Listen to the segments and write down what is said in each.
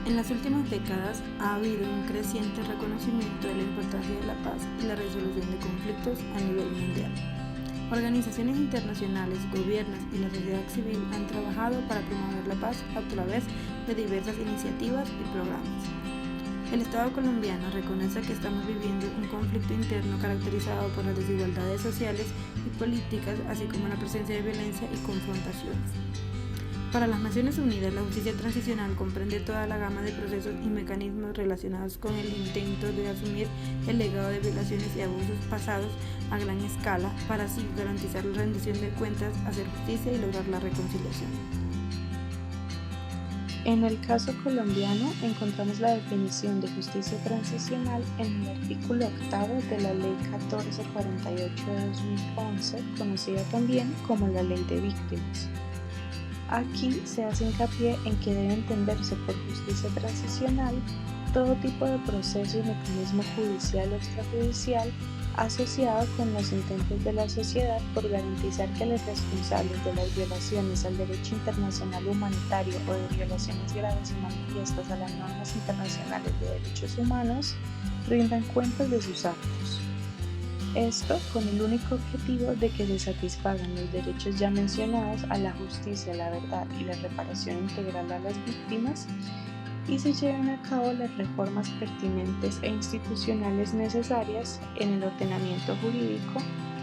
En las últimas décadas ha habido un creciente reconocimiento de la importancia de la paz y la resolución de conflictos a nivel mundial. Organizaciones internacionales, gobiernos y la sociedad civil han trabajado para promover la paz a través de diversas iniciativas y programas. El Estado colombiano reconoce que estamos viviendo un conflicto interno caracterizado por las desigualdades sociales y políticas, así como la presencia de violencia y confrontaciones. Para las Naciones Unidas, la justicia transicional comprende toda la gama de procesos y mecanismos relacionados con el intento de asumir el legado de violaciones y abusos pasados a gran escala para así garantizar la rendición de cuentas, hacer justicia y lograr la reconciliación. En el caso colombiano encontramos la definición de justicia transicional en el artículo 8 de la Ley 1448 de 2011, conocida también como la Ley de Víctimas. Aquí se hace hincapié en que debe entenderse por justicia transicional todo tipo de proceso y mecanismo judicial o extrajudicial asociado con los intentos de la sociedad por garantizar que los responsables de las violaciones al derecho internacional humanitario o de violaciones graves y manifiestas a las normas internacionales de derechos humanos rindan cuentas de sus actos. Esto con el único objetivo de que se satisfagan los derechos ya mencionados a la justicia, la verdad y la reparación integral a las víctimas y se lleven a cabo las reformas pertinentes e institucionales necesarias en el ordenamiento jurídico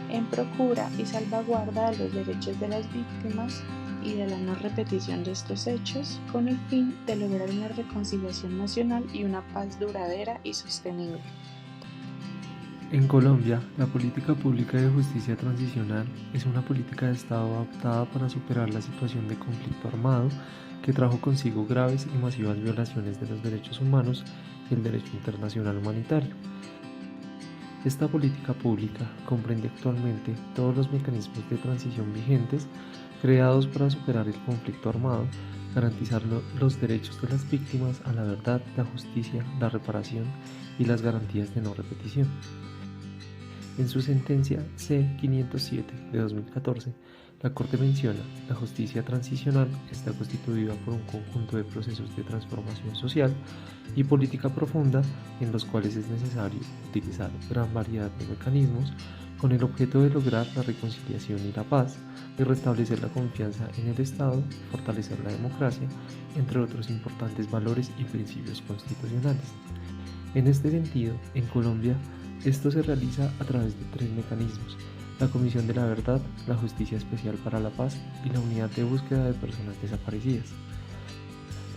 en procura y salvaguarda de los derechos de las víctimas y de la no repetición de estos hechos con el fin de lograr una reconciliación nacional y una paz duradera y sostenible. En Colombia, la política pública de justicia transicional es una política de Estado adaptada para superar la situación de conflicto armado que trajo consigo graves y masivas violaciones de los derechos humanos y el derecho internacional humanitario. Esta política pública comprende actualmente todos los mecanismos de transición vigentes creados para superar el conflicto armado, garantizar los derechos de las víctimas a la verdad, la justicia, la reparación y las garantías de no repetición. En su sentencia C-507 de 2014, la Corte menciona: la justicia transicional está constituida por un conjunto de procesos de transformación social y política profunda en los cuales es necesario utilizar gran variedad de mecanismos con el objeto de lograr la reconciliación y la paz, y restablecer la confianza en el Estado, fortalecer la democracia, entre otros importantes valores y principios constitucionales. En este sentido, en Colombia, esto se realiza a través de 3 mecanismos: la Comisión de la Verdad, la Justicia Especial para la Paz y la Unidad de Búsqueda de Personas Desaparecidas.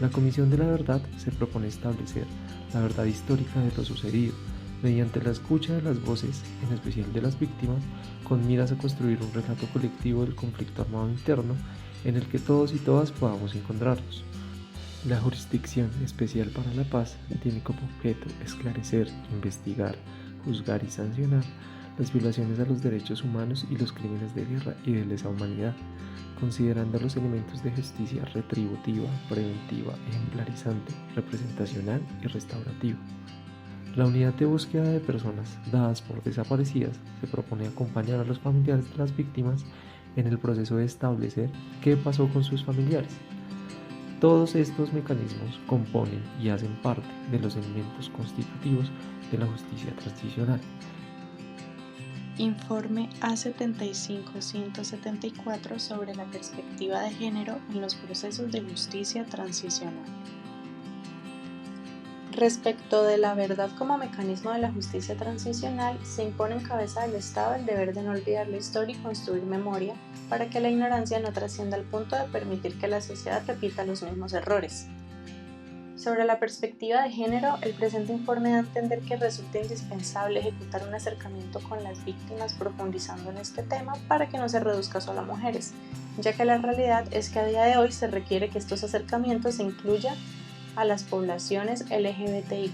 La Comisión de la Verdad se propone establecer la verdad histórica de lo sucedido, mediante la escucha de las voces, en especial de las víctimas, con miras a construir un relato colectivo del conflicto armado interno en el que todos y todas podamos encontrarnos. La Jurisdicción Especial para la Paz tiene como objeto esclarecer, investigar, juzgar y sancionar las violaciones a los derechos humanos y los crímenes de guerra y de lesa humanidad, considerando los elementos de justicia retributiva, preventiva, ejemplarizante, representacional y restaurativa. La Unidad de Búsqueda de Personas dadas por desaparecidas se propone acompañar a los familiares de las víctimas en el proceso de establecer qué pasó con sus familiares. Todos estos mecanismos componen y hacen parte de los elementos constitutivos de la justicia transicional. Informe A75-174 sobre la perspectiva de género en los procesos de justicia transicional. Respecto de la verdad como mecanismo de la justicia transicional, se impone en cabeza del Estado el deber de no olvidar la historia y construir memoria para que la ignorancia no trascienda al punto de permitir que la sociedad repita los mismos errores. Sobre la perspectiva de género, el presente informe da a entender que resulta indispensable ejecutar un acercamiento con las víctimas profundizando en este tema para que no se reduzca solo a mujeres, ya que la realidad es que a día de hoy se requiere que estos acercamientos se incluyan a las poblaciones LGBTIQ+.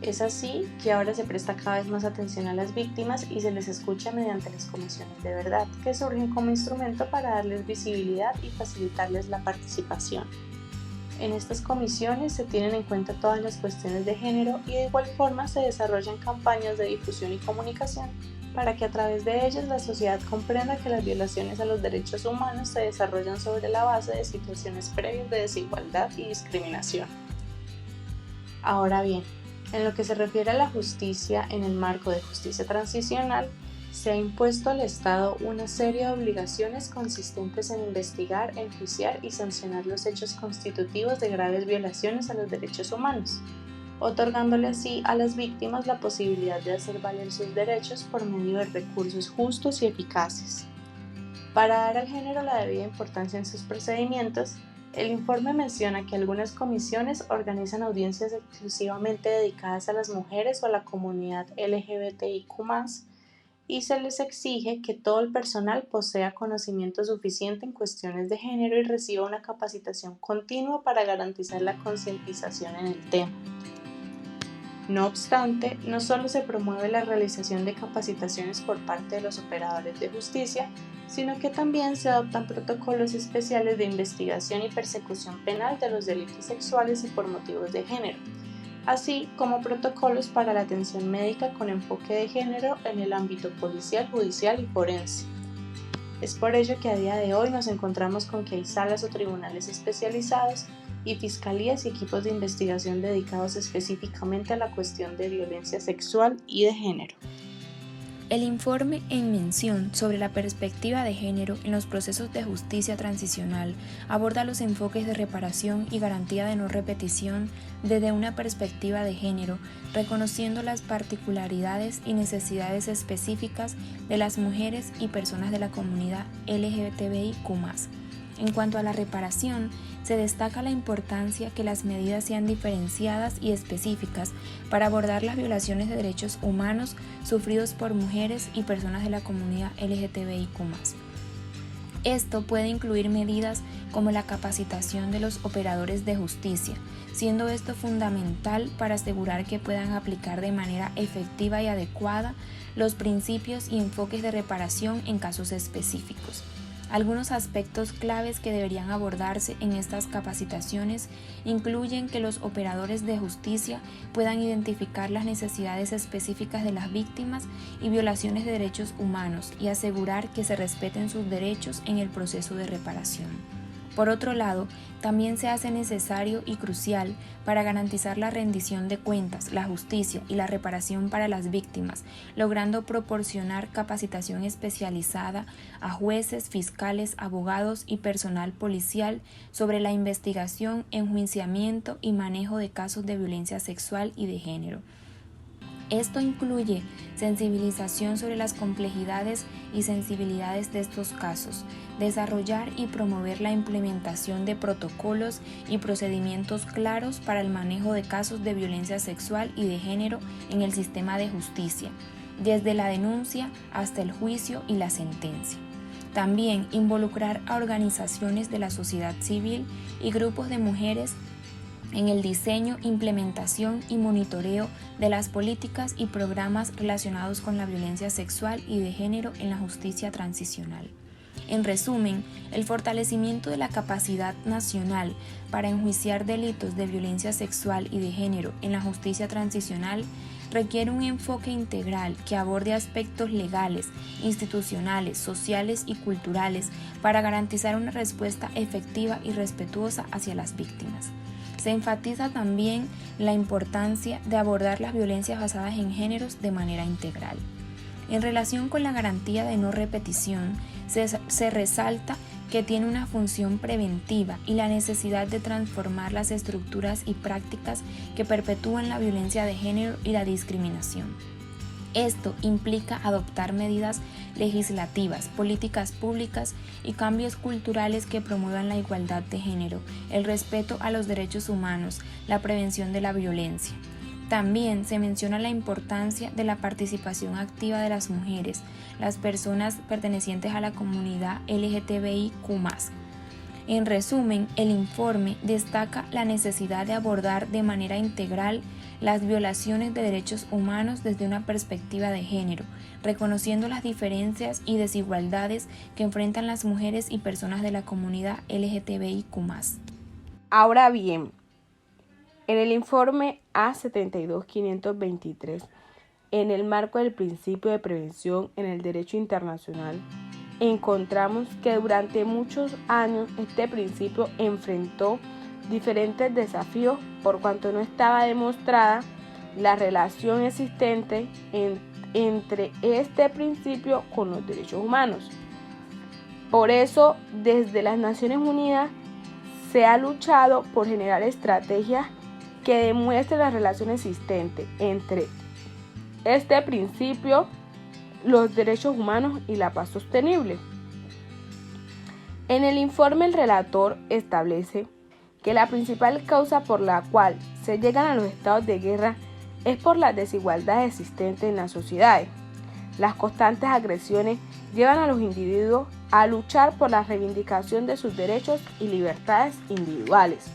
Es así que ahora se presta cada vez más atención a las víctimas y se les escucha mediante las comisiones de verdad, que surgen como instrumento para darles visibilidad y facilitarles la participación. En estas comisiones se tienen en cuenta todas las cuestiones de género y de igual forma se desarrollan campañas de difusión y comunicación para que a través de ellas la sociedad comprenda que las violaciones a los derechos humanos se desarrollan sobre la base de situaciones previas de desigualdad y discriminación. Ahora bien, en lo que se refiere a la justicia en el marco de justicia transicional, se ha impuesto al Estado una serie de obligaciones consistentes en investigar, enjuiciar y sancionar los hechos constitutivos de graves violaciones a los derechos humanos, otorgándole así a las víctimas la posibilidad de hacer valer sus derechos por medio de recursos justos y eficaces. Para dar al género la debida importancia en sus procedimientos, el informe menciona que algunas comisiones organizan audiencias exclusivamente dedicadas a las mujeres o a la comunidad LGBTIQ+, y se les exige que todo el personal posea conocimiento suficiente en cuestiones de género y reciba una capacitación continua para garantizar la concientización en el tema. No obstante, no solo se promueve la realización de capacitaciones por parte de los operadores de justicia, sino que también se adoptan protocolos especiales de investigación y persecución penal de los delitos sexuales y por motivos de género, así como protocolos para la atención médica con enfoque de género en el ámbito policial, judicial y forense. Es por ello que a día de hoy nos encontramos con que hay salas o tribunales especializados y fiscalías y equipos de investigación dedicados específicamente a la cuestión de violencia sexual y de género. El informe en mención sobre la perspectiva de género en los procesos de justicia transicional aborda los enfoques de reparación y garantía de no repetición desde una perspectiva de género, reconociendo las particularidades y necesidades específicas de las mujeres y personas de la comunidad LGBTIQ+. En cuanto a la reparación, se destaca la importancia que las medidas sean diferenciadas y específicas para abordar las violaciones de derechos humanos sufridos por mujeres y personas de la comunidad LGBTIQ+. Esto puede incluir medidas como la capacitación de los operadores de justicia, siendo esto fundamental para asegurar que puedan aplicar de manera efectiva y adecuada los principios y enfoques de reparación en casos específicos. Algunos aspectos claves que deberían abordarse en estas capacitaciones incluyen que los operadores de justicia puedan identificar las necesidades específicas de las víctimas y violaciones de derechos humanos y asegurar que se respeten sus derechos en el proceso de reparación. Por otro lado, también se hace necesario y crucial para garantizar la rendición de cuentas, la justicia y la reparación para las víctimas, logrando proporcionar capacitación especializada a jueces, fiscales, abogados y personal policial sobre la investigación, enjuiciamiento y manejo de casos de violencia sexual y de género. Esto incluye sensibilización sobre las complejidades y sensibilidades de estos casos, desarrollar y promover la implementación de protocolos y procedimientos claros para el manejo de casos de violencia sexual y de género en el sistema de justicia, desde la denuncia hasta el juicio y la sentencia. También involucrar a organizaciones de la sociedad civil y grupos de mujeres en el diseño, implementación y monitoreo de las políticas y programas relacionados con la violencia sexual y de género en la justicia transicional. En resumen, el fortalecimiento de la capacidad nacional para enjuiciar delitos de violencia sexual y de género en la justicia transicional requiere un enfoque integral que aborde aspectos legales, institucionales, sociales y culturales para garantizar una respuesta efectiva y respetuosa hacia las víctimas. Se enfatiza también la importancia de abordar las violencias basadas en géneros de manera integral. En relación con la garantía de no repetición, se resalta que tiene una función preventiva y la necesidad de transformar las estructuras y prácticas que perpetúan la violencia de género y la discriminación. Esto implica adoptar medidas legislativas, políticas públicas y cambios culturales que promuevan la igualdad de género, el respeto a los derechos humanos, la prevención de la violencia. También se menciona la importancia de la participación activa de las mujeres, las personas pertenecientes a la comunidad LGTBIQ+. En resumen, el informe destaca la necesidad de abordar de manera integral las violaciones de derechos humanos desde una perspectiva de género, reconociendo las diferencias y desigualdades que enfrentan las mujeres y personas de la comunidad LGTBIQ+. Ahora bien, en el informe A72523 en el marco del principio de prevención en el derecho internacional, encontramos que durante muchos años este principio enfrentó diferentes desafíos por cuanto no estaba demostrada la relación existente entre este principio con los derechos humanos. Por eso, desde las Naciones Unidas se ha luchado por generar estrategias que demuestren la relación existente entre este principio, los derechos humanos y la paz sostenible. En el informe, el relator establece que la principal causa por la cual se llegan a los estados de guerra es por las desigualdades existentes en las sociedades. Las constantes agresiones llevan a los individuos a luchar por la reivindicación de sus derechos y libertades individuales.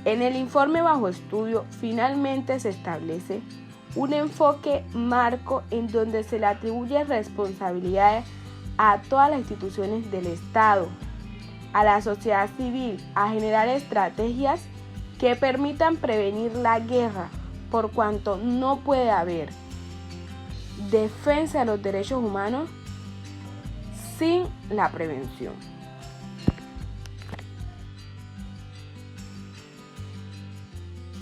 En el informe bajo estudio, finalmente se establece un enfoque marco en donde se le atribuye responsabilidades a todas las instituciones del Estado, a la sociedad civil, a generar estrategias que permitan prevenir la guerra, por cuanto no puede haber defensa de los derechos humanos sin la prevención.